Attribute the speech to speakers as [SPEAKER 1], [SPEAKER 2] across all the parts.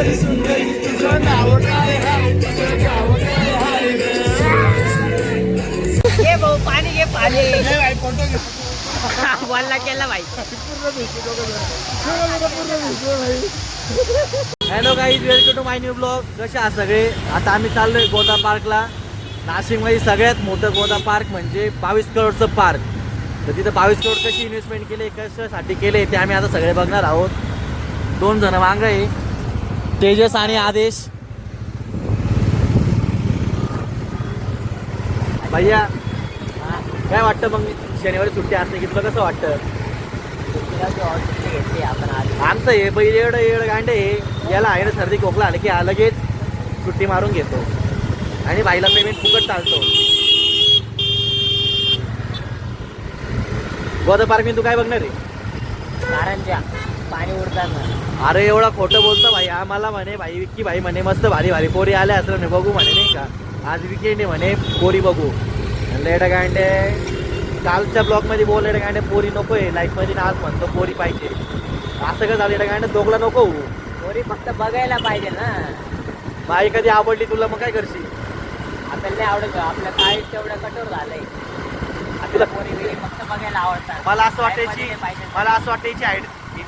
[SPEAKER 1] घे भाऊ पाणी घे पाणी बोलला केला भाई.
[SPEAKER 2] Hello guys, welcome to my new blog. कसे आहात सगळे? आता आम्ही चाललोय गोदा पार्कला. नाशिकमध्ये सगळ्यात मोठं गोदा पार्क म्हणजे 22 करोडचं पार्क. तर तिथं 22 करोड कशी इन्व्हेस्टमेंट केले, कशासाठी केले ते आम्ही आता सगळे बघणार आहोत. 2 जण मागं आहे, तेजस आणि आदेश. भैया काय वाटतं मग, शनिवारी सुट्टी असते की तुला कसं वाटतं?
[SPEAKER 1] घेतली आपण आज.
[SPEAKER 2] आमचं हे बैल येड गांडे आहे, याला आहे ना सर्दी खोकला आलं की लगेच सुट्टी मारून घेतो आणि बाईला पेमेंट फुकट चालतो. गोदा पार्क मी तू काय बघणार आहे?
[SPEAKER 1] कारंजा पाणी उडताना.
[SPEAKER 2] अरे एवढा खोटं बोलतो भाई. आम्हाला म्हणे भाई विक्की भाई म्हणे मस्त भारी भारी पोरी आल्या असं म्हणे, बघू म्हणे नाही का, आज विकेंड आहे म्हणे, पोरी बघू. लेडा गांडे कालच्या ब्लॉगमध्ये बोल, लेडा गांडे पोरी नको आहे लाईफमध्ये, आज म्हणतो पोरी पाहिजे. असं का झालं? लेडा गांडे दोघला नको होऊ.
[SPEAKER 1] पोरी फक्त बघायला पाहिजे ना.
[SPEAKER 2] बाई कधी आवडली तुला मग काय करशील?
[SPEAKER 1] आपल्याला नाही आवडत, आपलं काय तेवढं कठोर झालंय.
[SPEAKER 2] तुला
[SPEAKER 1] पोरी बिरी फक्त बघायला आवडतात.
[SPEAKER 2] मला असं वाटायची
[SPEAKER 1] पाहिजे.
[SPEAKER 2] मला असं वाटतं हिची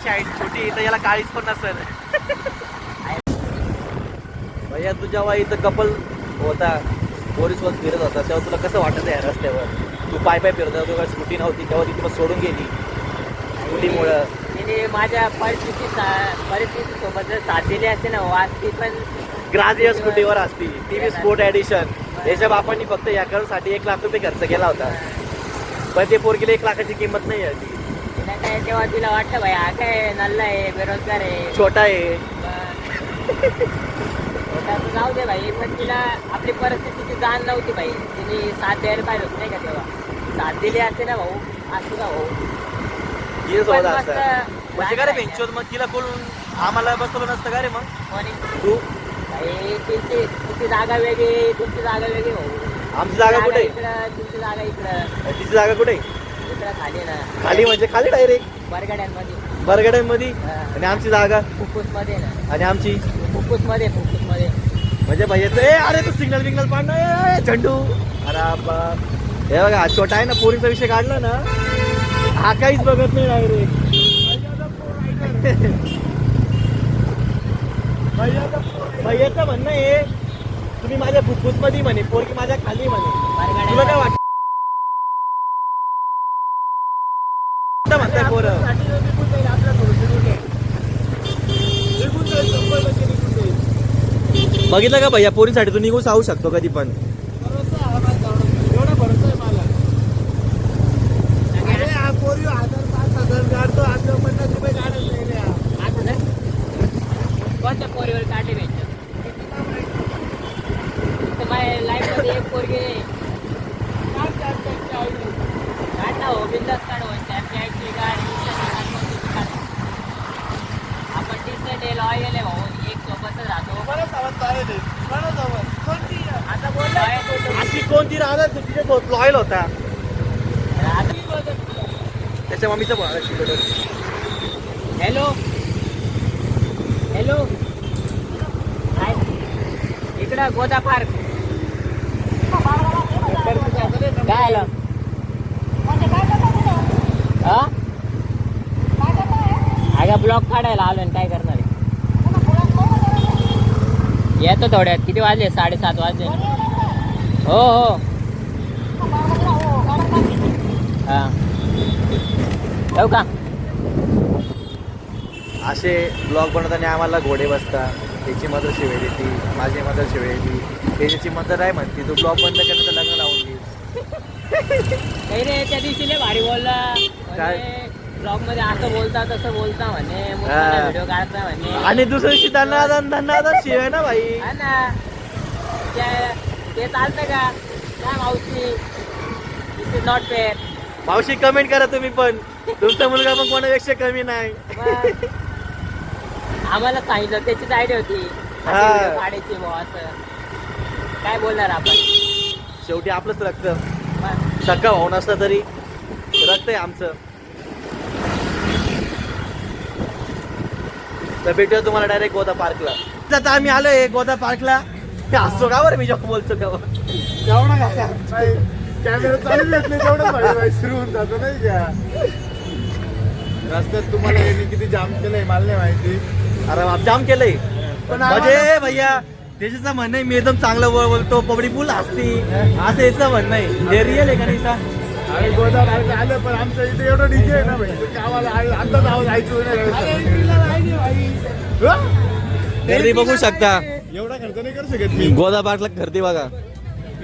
[SPEAKER 2] हाईट छोटी तर याला काळीच पण नसेल. भैया तू जेव्हा इथं कपल होता, पोरीसोबत फिरत होता, तेव्हा तुला कसं वाटत आहे रस्त्यावर? तू पाय फिरत होता, तुला स्कूटी नव्हती तेव्हा ती तुला सोडून गेली स्कूटीमुळं.
[SPEAKER 1] तिने माझ्या परिस्थिती सोबत जर साथ दिली असते ना, वाचती पण
[SPEAKER 2] ग्राझिया स्कूटीवर असती, टीव्ही स्पोर्ट एडिशन. याच्या बापांनी फक्त या साठी 1 लाख रुपये खर्च केला होता, पण ते पोरगीला 1 लाखाची किंमत नाही आहे.
[SPEAKER 1] तिला काय तेव्हा तिला वाटतं भाई हा काय नल्ला आहे, बेरोजगार आहे,
[SPEAKER 2] छोटा आहे.
[SPEAKER 1] छोटा तर जाऊ दे भाई, पण तिला आपली परिस्थितीची जाण नव्हती भाई. तिने साथ द्यायला पाहिजे होती नाही का, तेव्हा साथ दिली असते ना भाऊ, असतो का भाऊ.
[SPEAKER 2] म्हणजे का रे बेंचवर मग तिला कोण आम्हाला बसवलं नसतं का रे मग?
[SPEAKER 1] कोणी
[SPEAKER 2] तू
[SPEAKER 1] भाई, तिची जागा वेगळी, तुमची जागा वेगळी भाऊ.
[SPEAKER 2] आमची जागा कुठे?
[SPEAKER 1] इकडं, तुमची जागा इकडं.
[SPEAKER 2] तिची जागा कुठे?
[SPEAKER 1] इकडं खाली ना.
[SPEAKER 2] खाली म्हणजे खाली डायरेक्ट
[SPEAKER 1] बरगड्यांमध्ये.
[SPEAKER 2] बरगड्यांमध्ये. आणि आमची जागा
[SPEAKER 1] फुफ्फुस मध्ये ना.
[SPEAKER 2] आणि आमची
[SPEAKER 1] फुफ्फुस मध्ये
[SPEAKER 2] म्हणजे भैयाचं अरे तू सिग्नल बिग्नल पाडणार झंडू. अरे बाप, हे बघा छोटा आहे ना, पोरीचा विषय काढला ना, हा काहीच बघत नाही डायरेक्ट. भैयाचं म्हणणं आहे तुम्ही माझ्या फुफ्फुस मध्ये म्हणे, पोरगी माझ्या खाली म्हणे. तुला काय वाटतं म्हणताय पोरं? बघितलं का भैया, पोरीसाठी तू निघून जाऊ शकतो कधी पण.
[SPEAKER 3] एवढा भरोसा आहे मला. अरे हा पोरी 1000-5000 काढतो, 50 काढत नाही रे.
[SPEAKER 1] कोणत्या पोरीवर काटे भेटत माझ्या लाईफ मध्ये? एक पोरगी काढ ना हो, बिंदास काढ. आपण डिसेंट आहे, लॉयल आहे भाऊ, एक सोबतच राहतो. आता बोल
[SPEAKER 2] अशी कोणती राहणार तिथे बहुत लॉयल होता. त्याच्या मम्मीचं बोलायला शिकवलं.
[SPEAKER 1] हॅलो हॅलो, काय इकडं गोदा पार्क काय आलं? अगं ब्लॉक काढायला आलो, काय करणार आहे? येतो थोड्यात. किती वाजले? 7:30 वाजले. हो हो हां, येऊ का?
[SPEAKER 2] असे ब्लॉग बनवताना आम्हाला घोडे बसतात. त्याची मदर शिवाय देते, माझी मदर शिवाय देते, त्याची मदर आहे म्हणते तू ब्लॉग बंद केलं तर लग्न लावून घे.
[SPEAKER 1] काही नाही, त्या दिवशी लय भारी बोलला.
[SPEAKER 2] काय?
[SPEAKER 1] ब्लॉग मध्ये असं बोलता तसं बोलता म्हणे,
[SPEAKER 2] हा.
[SPEAKER 1] व्हिडिओ काढता म्हणे.
[SPEAKER 2] आणि दुसऱ्या दिवशी धन्यवाद शिवाय ना भाई.
[SPEAKER 1] हा ना, ते चालतं का? काय मावशी, दिस इज नॉट फेअर.
[SPEAKER 2] मावशी कमेंट करा तुम्ही पण, तुमचा मुलगा पण कोणापेक्षा कमी नाही.
[SPEAKER 1] आम्हाला सांगितलं, त्याचीच आयडिया होती
[SPEAKER 2] हा.
[SPEAKER 1] काढायची भाऊ. असं काय बोलणार आपण?
[SPEAKER 2] शेवटी आपलंच रक्त, सख्खा भाऊ नसतं तरी रक्त आहे आमचं. तर भेटूया तुम्हाला डायरेक्ट गोदा पार्कला. जाता आम्ही आलोय गोदा पार्कला. असतो का बरं मी जेव्हा बोलतो तेव्हा.
[SPEAKER 3] जेवढा कॅमेरा चालू देत नाही तेवढं भाई सुरू होऊन जातो नाही का. रस्त्यात तुम्हाला यांनी किती जाम केलंय मला नाही माहिती.
[SPEAKER 2] अरे बाप जाम केलंय
[SPEAKER 3] पण
[SPEAKER 2] म्हणजे भैया त्याचं म्हणणं आहे मी एकदम चांगलं बोलतो पब्लिक फुल असती असं याचं म्हणणं आहे. हे रिअल आहे का नाही सा?
[SPEAKER 3] आम्ही गोदा पार्क आलं पण आमचं इथे एवढं डीजे आहे ना भाई गावाला अंदाज आवाज ऐकू नाही.
[SPEAKER 2] गर्दी बघू शकता.
[SPEAKER 3] एवढा खर्च नाही करू शकत मी.
[SPEAKER 2] गोदा पार्कला गर्दी बघा.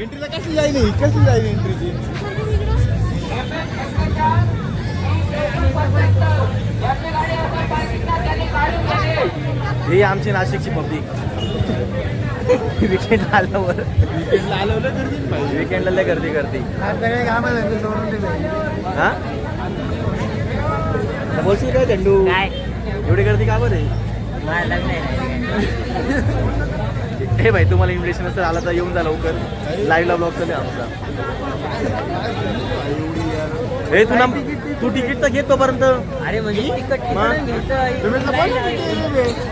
[SPEAKER 3] एंट्रीला कशी जाईल एंट्रीची.
[SPEAKER 2] ही आमची नाशिकची पब्लिक विकेंड आल्यावर
[SPEAKER 3] विकेंडला आलं गर्दी पाहिजे.
[SPEAKER 2] विकेंडला लय गर्दी करते.
[SPEAKER 3] सगळे कामाला सोडून दिले.
[SPEAKER 2] हा बोलशील काय झेंडू
[SPEAKER 1] काय
[SPEAKER 2] एवढी गर्दी का बरं आहे?
[SPEAKER 1] मला लग्न आहे.
[SPEAKER 2] हे भाई तुम्हाला इन्व्हिटेशन असेल आला तर येऊन जा लवकर. लाईव्हला ब्लॉग चालू आहे आमचा. हे तू तिकीट तर घे तोपर्यंत.
[SPEAKER 1] अरे म्हणजे तिकट
[SPEAKER 2] मग?
[SPEAKER 3] तुम्ही तर बोला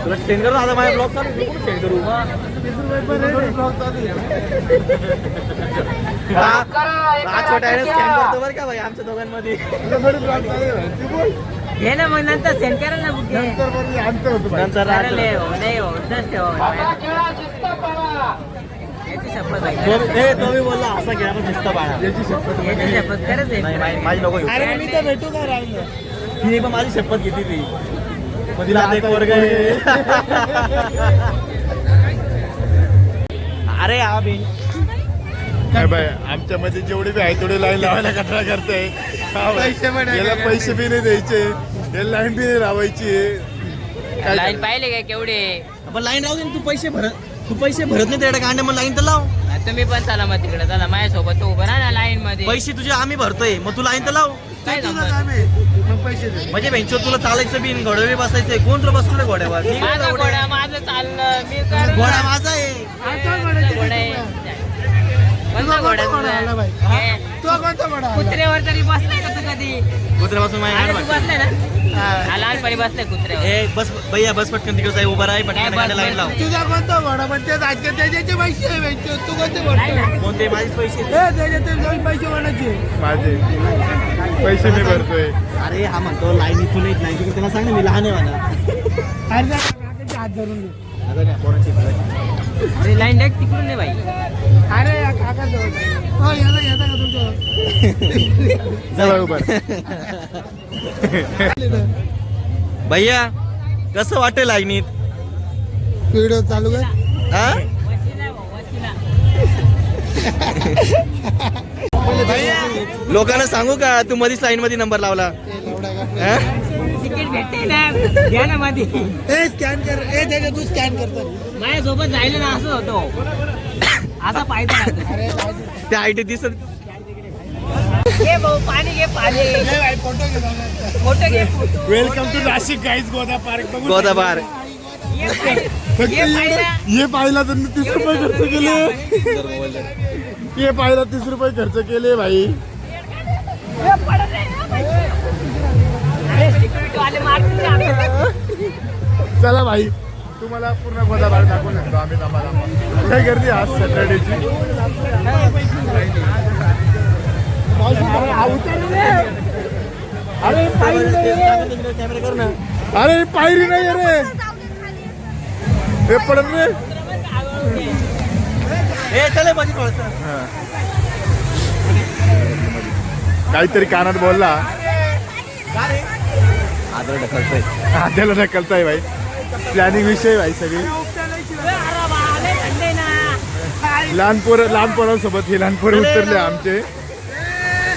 [SPEAKER 2] तुला सेंड करू आता माझ्या ब्लॉग चालू सेंड करू. हा छोटा स्कॅम करतो बरं का भाई आमच्या दोघांमध्ये.
[SPEAKER 1] हे ना मग नंतर सेंड करा ना बुक
[SPEAKER 2] नंतर
[SPEAKER 1] नाही हो just ठेवा. याची शपथ आहे.
[SPEAKER 2] तो मी बोलला असा घ्या मग दिसतं बाळा.
[SPEAKER 1] याची शपथ खरंच आहे.
[SPEAKER 2] नाही माझी नको घेऊ.
[SPEAKER 3] अरे मी तर भेटू का राहिलं.
[SPEAKER 2] तिने पण माझी शपथ घेतली ती. मग तिला आता एक वर्ग आहे. अरे हा बी
[SPEAKER 3] काय बाय आमच्या मध्ये जेवढे बी आहे तेवढे लाईन लावायला कटाळा करते. याला पैसे बी नाही द्यायचे याला लाईन बी नाही लावायची.
[SPEAKER 1] लाईन पाहिले काय केवढे.
[SPEAKER 2] आपण लाईन राहू दे ना, तू पैसे भरत नाही त्याकडे कांडे मग लाईन तर लाव.
[SPEAKER 1] तुम्ही पण चला मग तिकडे चला माझ्यासोबत तो उभं राहा ना लाईन मध्ये.
[SPEAKER 2] पैसे तुझे आम्ही भरतोय मग तू लाईन तर लाव.
[SPEAKER 1] काय
[SPEAKER 3] तुला
[SPEAKER 1] गंमत?
[SPEAKER 3] काम आहे मग पैसे दे.
[SPEAKER 2] म्हणजे बेंचवर तुला चालायचं बी घोड्यावर बसायचंय. कोण तुला बसतो रे घोड्यावर? मी
[SPEAKER 1] माझा घोडा माझं चाललं मी कर
[SPEAKER 2] घोडा माझा आहे.
[SPEAKER 1] घोडा आहे. कोणता घोडा
[SPEAKER 3] आला बाई.
[SPEAKER 1] तुझा? हे,
[SPEAKER 3] तू कोणता बडा आला?
[SPEAKER 1] कुत्र्यावर तरी बसलाय का तू कधी?
[SPEAKER 2] कुत्र्यापासून माझ्या
[SPEAKER 1] अरे
[SPEAKER 2] गाड
[SPEAKER 1] तू
[SPEAKER 2] वाटते.
[SPEAKER 1] बसलाय ना हा, लहानपणी बसलाय कुत्र्यावर.
[SPEAKER 2] ए बस भैया बस पटकन तिकडे जाई उभा राही
[SPEAKER 1] काय
[SPEAKER 2] पटकन
[SPEAKER 1] बस,
[SPEAKER 2] गाड्या लाईन
[SPEAKER 1] बस.
[SPEAKER 2] लाव.
[SPEAKER 3] तुझा कोणता बडा पण ते त्याचे पैसे आहे भेटतो. तू कोणते
[SPEAKER 1] नाही
[SPEAKER 3] बडा?
[SPEAKER 1] ना.
[SPEAKER 2] कोणते माझेच पैसे
[SPEAKER 3] त्याच्यात जाऊन पैसे वाढायचे माझे पैसे मी भरतोय.
[SPEAKER 2] अरे हा म्हणतो लाईन इथून येत नाही तिकडे त्याला सांग ना मी लहान आहे म्हणा.
[SPEAKER 3] अरे हात धरून दे.
[SPEAKER 2] आता नाही, पोरांची इकडे.
[SPEAKER 1] अरे लाईन डायरेक्ट तिकडून नाही बाई.
[SPEAKER 3] अरे या काका जवळ हो याला येता का तुमचं जवळ उभा
[SPEAKER 2] भैया कसं वाटेल लाईनीत?
[SPEAKER 3] व्हिडिओ चालू कर.
[SPEAKER 2] हा
[SPEAKER 1] वशिला भाऊ, वशिला.
[SPEAKER 2] लोकांना सांगू का तू मधीच लाईन मध्ये नंबर लावला? हा?
[SPEAKER 1] तिकीट भेटते ना घ्या ना मध्ये.
[SPEAKER 3] स्कॅन कर ए त्याच्या तू स्कॅन करतो.
[SPEAKER 1] माझ्यासोबत जायला ना असं होतो असा पाहिजे.
[SPEAKER 2] त्या आयटी दिसत.
[SPEAKER 1] घे भाऊ पाणी घे पाणी.
[SPEAKER 3] फोटो घे
[SPEAKER 1] फोटो घे photo.
[SPEAKER 3] Welcome to Nashik guys Goda park.
[SPEAKER 2] Goda पार.
[SPEAKER 1] ये पाहिलं. ये पाहिलं.
[SPEAKER 3] ये पाहिला तर 30 रुपये खर्च केले. ये पाहिला 30 रुपये खर्च केले भाई.
[SPEAKER 1] अरे सिक्युरिटी वाले मारतील ना आपल्याला.
[SPEAKER 3] चला भाई तुम्हाला पूर्ण गोदा पार्क दाखवून शकतो आम्ही आम्हाला. काय गर्दी आज सॅटर्डेची. अरे
[SPEAKER 2] कॅमेरा कर ना.
[SPEAKER 3] अरे पायरी नाही अरे हे पडत रे.
[SPEAKER 2] ए चले मध्ये थोडंसं.
[SPEAKER 3] काहीतरी कानात बोलला.
[SPEAKER 2] आदर ढकलतोय.
[SPEAKER 3] त्याला ढकलताय भाई. प्लॅनिंग विषय भाई सगळी. लहान पोरांसोबत हे लहान पोरं उतरले आमचे.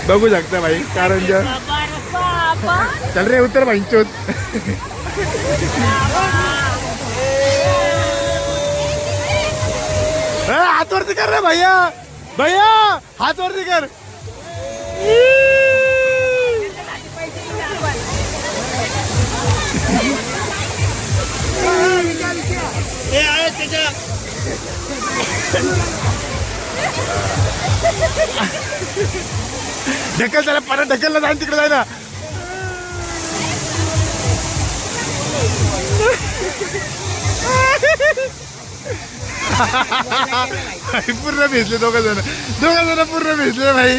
[SPEAKER 3] बघू शकता भाई कारंजा. चल रे उतर भाई चोत. हात वरती कर रे भैया. भैया हात वरती कर. ढकल त्याला परत ढकलला जाईन तिकडे जाय ना. पूर्ण भिजले दोघ जण पूर्ण भिजले भाई.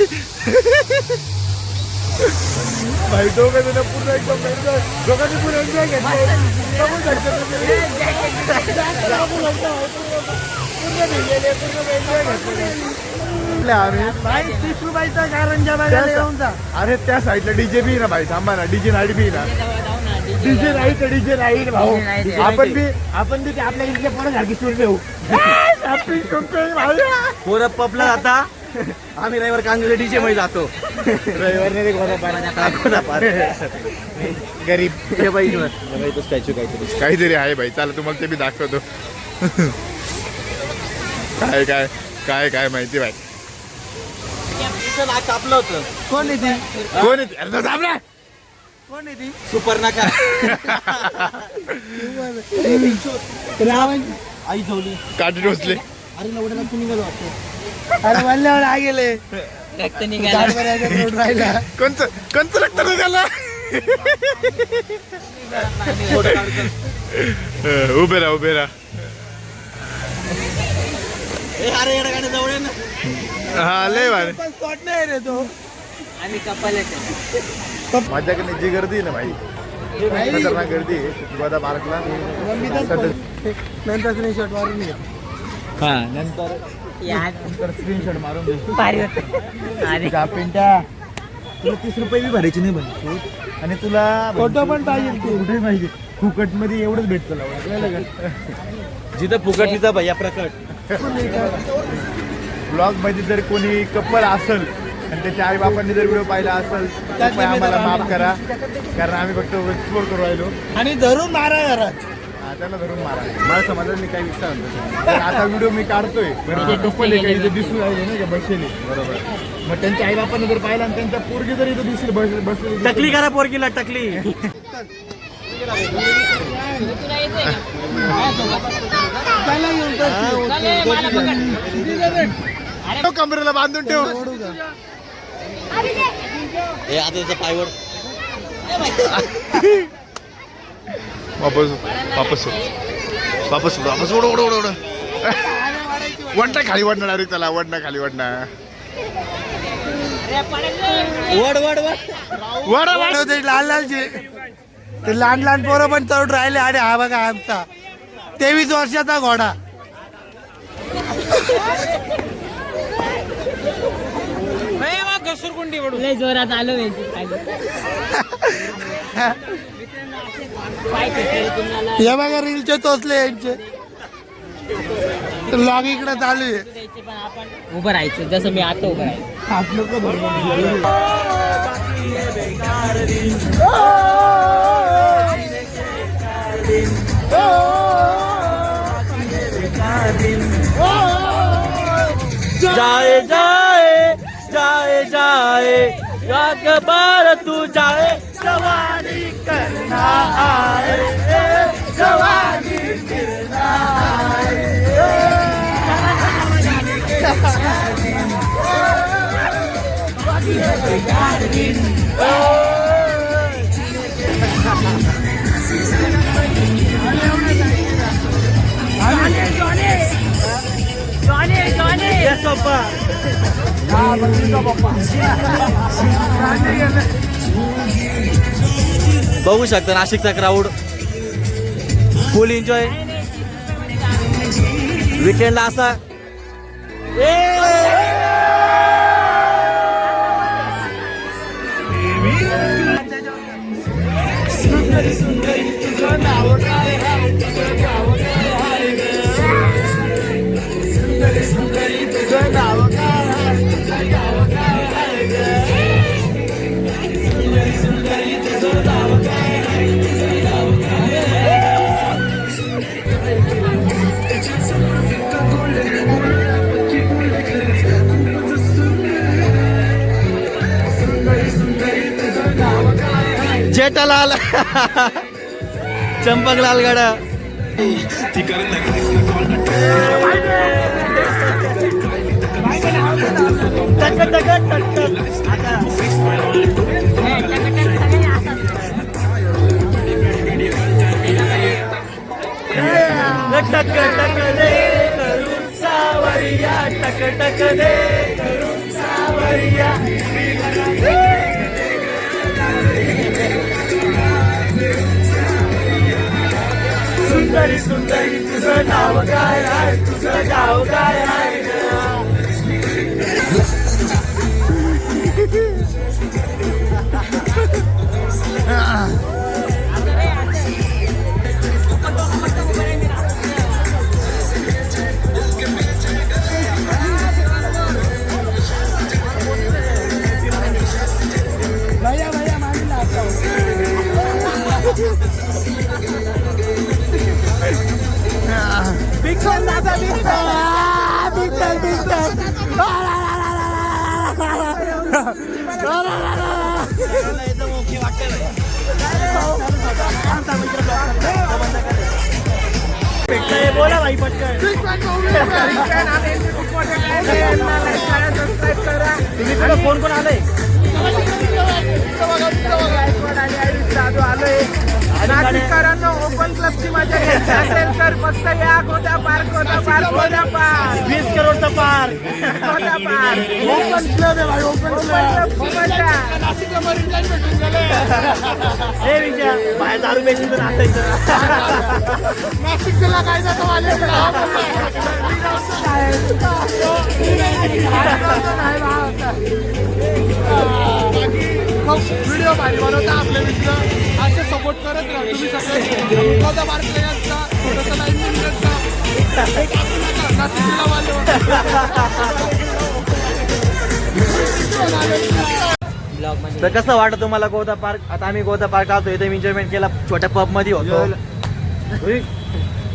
[SPEAKER 3] भाई दोघ जण पूर्ण एकदम दोघांनी पूर्ण एन्जॉय घेतले.
[SPEAKER 2] भाई 30 रुपयाचा कारंजा बघायला येऊन जा.
[SPEAKER 3] अरे त्या साईडला डीजे बी ना भाई, थांबा ना, डीजे नाईट बी ना, डीजे नाईट भाऊ. आपण बी ते आपल्या इथल्या पोरासारखी शूट देऊ.
[SPEAKER 2] पोरं पबला जाता, आम्ही रविवार कांजले डीजे मध्ये जातो.
[SPEAKER 3] रविवार नाही गरीब
[SPEAKER 2] हे बाई
[SPEAKER 3] काहीतरी आहे भाई. चला तुम्हाला ते बी दाखवतो. काय काय काय काय माहिती भाई.
[SPEAKER 2] नाक कापलं होतं. कोण आहे ती?
[SPEAKER 3] कोण आहे? अरे थांबला.
[SPEAKER 2] कोण आहे ती? सुपर नाका. आई झोली
[SPEAKER 3] काठी टोचले.
[SPEAKER 2] अरे नवड्याला कुणी गेलो वाटतं. अरे म्हणल्यावर आ गेले
[SPEAKER 1] रक्त निघालं.
[SPEAKER 2] राहिला
[SPEAKER 3] कंच रक्त निघाला. उभे राहा.
[SPEAKER 2] अरे येडा गाणं जवळ आहे ना.
[SPEAKER 3] हा लय भारी.
[SPEAKER 2] स्पॉट नाही रे तो.
[SPEAKER 1] आम्ही कपाल
[SPEAKER 3] माझ्याकडे जी गर्दी आहे ना भाई, खतरनाक गर्दी आहे गोदा पार्कला.
[SPEAKER 2] नंतर स्क्रीनशॉट मारून घे.
[SPEAKER 3] हा नंतर स्क्रीनशॉट मारून दे. पिंट्या तुला 30 रुपये बी भरायची नाही भाई. आणि तुला
[SPEAKER 2] फोटो पण पाहिजे.
[SPEAKER 3] कुठे पाहिजे फुकट मध्ये एवढंच भेटतं.
[SPEAKER 2] जिथं फुकट तिथं भैया प्रकट.
[SPEAKER 3] ब्लॉग मध्ये जर कोणी कपल असेल आणि त्याच्या आई बापांनी जर व्हिडिओ पाहिला असेल तर आम्हाला माफ करा, कारण आम्ही फक्त एक्सप्लोर करू राहिलो.
[SPEAKER 2] आणि धरून मारा घरात.
[SPEAKER 3] त्याला धरून मारा. मला समजलं मी काही विचार म्हणतो. आता व्हिडिओ मी काढतोय कपल आहे काही दिसून राहिले ना बसलेले. बरोबर. मग त्यांच्या आई बापांनी जर पाहिला आणि त्यांच्या पोरगी जर इथं दिसली बसलेली,
[SPEAKER 2] टकली करा पोरगीला टकली.
[SPEAKER 3] कमरेला बांधून ठेव.
[SPEAKER 2] हे आता त्याचा पायवर
[SPEAKER 3] वापस ओढ. वडणा खाली वडणं डायरेक्ट त्याला. वडणा खाली वडणा.
[SPEAKER 2] वड लहान लहानचे ते लहान पोरं पण चढून राहिले. अरे हा बघा आमचा 23 वर्षाचा घोडा.
[SPEAKER 1] लय जोरात आलो
[SPEAKER 2] हे बघा रीलचे टोचले यांचे. लॉग इकडे चालू आहे.
[SPEAKER 1] पण आपण उभं राहायचं जसं मी आता उभं राहायचं.
[SPEAKER 2] हात नको जाए जाए जाए जाए अकबर तू जाए जवानी करना आए जवानी करना बघू शकता नाशिकचा क्राऊड फुल एन्जॉय वीकेंडला असा. जेठालाल चंपकलाल गडा टक टक टकटक दे करून सावरिया. सुंदरी सुंदरी तुझं नाव काय आहे, तुझं गाव काय आहे बिग फॅन दादा, big fan, big fan, big fan. बोला भाई पटकन. तुम्ही कुठं कोण कोण आलंय?
[SPEAKER 4] नाशिककरांना ओपन क्लबची मजा घ्यायची असेल तर फक्त या Goda park, Goda park, Goda park.
[SPEAKER 2] 20 करोडचा park.
[SPEAKER 4] Goda park
[SPEAKER 3] open club आहे भाई, ओपन
[SPEAKER 4] क्लबची मजा.
[SPEAKER 3] नाशिकला मरीन लाईन भेटून गेले.
[SPEAKER 2] हे विचार बाहेर दारू पेशी तर असायचं.
[SPEAKER 3] नाशिकला काय जातो आले व्हिडिओ भारी बनवता आपले मित्र, असे सपोर्ट करत राहा तुम्ही सगळे. गोदा पार्कला यायचा, थोडंसं लाईन मिनिटचा नाशिकला
[SPEAKER 1] ब्लॉग मध्ये
[SPEAKER 2] तर कसं वाटतं तुम्हाला गोदा पार्क? आता आम्ही गोदा पार्क आलो इथे एन्जॉयमेंट केला, छोट्या पब मध्ये होतो.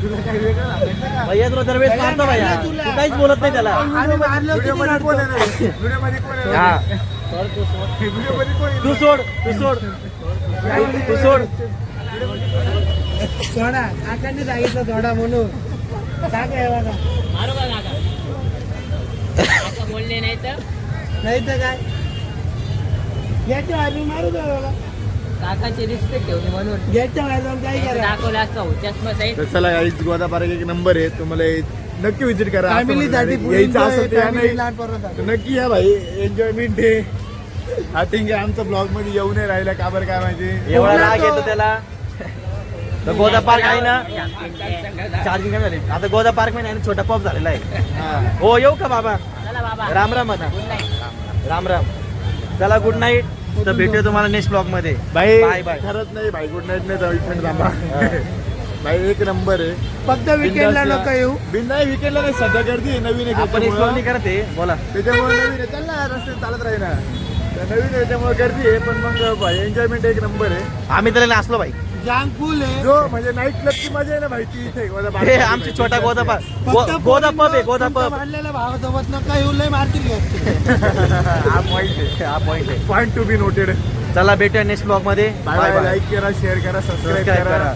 [SPEAKER 3] तुला काही वेगळं आवडतं का?
[SPEAKER 2] भैया तुला दरवेळेस मारतो भैया, तू काहीच बोलत नाही त्याला.
[SPEAKER 3] व्हिडिओमध्ये कोण आहे रे? व्हिडिओमध्ये कोण आहे?
[SPEAKER 2] हा
[SPEAKER 3] व्हिडिओमध्ये कोण आहे?
[SPEAKER 2] तू सोड, तू सोड, तू सोड.
[SPEAKER 4] सोडा काकांनी सांगितलं सोडा म्हणून. काय काय बघा,
[SPEAKER 1] बरोबर काका. काका बोलले नाही तर
[SPEAKER 4] नाही तर काय घ्यायच्या बाहेर मारू द्या बाबा.
[SPEAKER 1] काकाची रिस्पेक्ट ठेवली म्हणून
[SPEAKER 4] घ्यायच्या बाहेर जाऊन काय करा.
[SPEAKER 1] दाखवलं असतं हो चष्मा साईड.
[SPEAKER 3] तर चला गाईज, गोदा पार्क एक नंबर आहे, तुम्हाला नक्की विजिट करा. असं
[SPEAKER 4] फॅमिलीसाठी
[SPEAKER 3] म्हणणं आहे. यायचं असेल तर या नाही,
[SPEAKER 4] लहान पोरांसाठी.
[SPEAKER 3] नक्की या भाई, एन्जॉयमेंट आहे. हाटिंग आहे आमचं ब्लॉग मध्ये येऊ नाही राहिला का बरं काय माहिती.
[SPEAKER 2] एवढा राग येतो त्याला. तर गोदा पार्क आहे ना, चार्जिंग कमी झाली. आता गोदा पार्क मध्ये आहे ना, छोटा पब झालेला आहे.
[SPEAKER 3] हा.
[SPEAKER 2] हो येऊ का बाबा?
[SPEAKER 1] चला बाबा,
[SPEAKER 2] राम राम आता.
[SPEAKER 1] Good night.
[SPEAKER 2] राम राम. चला गुड नाईट. तर भेटूया तुम्हाला नेक्स्ट ब्लॉग मध्ये.
[SPEAKER 3] भाई
[SPEAKER 2] बाय बाय.
[SPEAKER 3] खरंच नाही भाई, गुड नाईट नाही, इथं थांबा. भाई एक नंबर आहे.
[SPEAKER 4] फक्त विकेंडला नको येऊ.
[SPEAKER 3] नाही विकेंडला नाही, सध्या गर्दी आहे, नवीन आहे
[SPEAKER 2] आपण
[SPEAKER 3] त्याच्यामुळं.
[SPEAKER 2] एक्सप्लोर नाही करते. बोला.
[SPEAKER 3] त्याच्यामुळे नवीन आहे, चल ना रस्ते चालत राही ना. तर नवीन आहे त्याच्यामुळे गर्दी आहे, पण मग भाई एन्जॉयमेंट एक नंबर आहे.
[SPEAKER 2] आम्ही त्याला नाचलो भाई.
[SPEAKER 4] जांग फुल आहे.
[SPEAKER 3] जो म्हणजे नाईट क्लबची मजा आहे ना भाई, ती इथे गोदा पार्क
[SPEAKER 2] हे
[SPEAKER 3] मध्ये
[SPEAKER 2] आमची
[SPEAKER 3] भाई.
[SPEAKER 2] छोटा गोदा पार्क.
[SPEAKER 4] फक्त
[SPEAKER 2] गोदा पब आहे, गोदा
[SPEAKER 4] तुमच्या
[SPEAKER 2] पब.
[SPEAKER 4] मानलेल्या भावासोबत नका येऊ, लय मारतील घ्यायचे.
[SPEAKER 2] हा पॉइंट आहे, हा पॉइंट आहे.
[SPEAKER 3] Point to be noted.
[SPEAKER 2] चला भेटूया नेक्स्ट ब्लॉग मध्ये.
[SPEAKER 3] Bye bye. लाईक करा, शेअर करा, सबस्क्राईब
[SPEAKER 2] सबस्क्राईब
[SPEAKER 3] करा.
[SPEAKER 2] करा.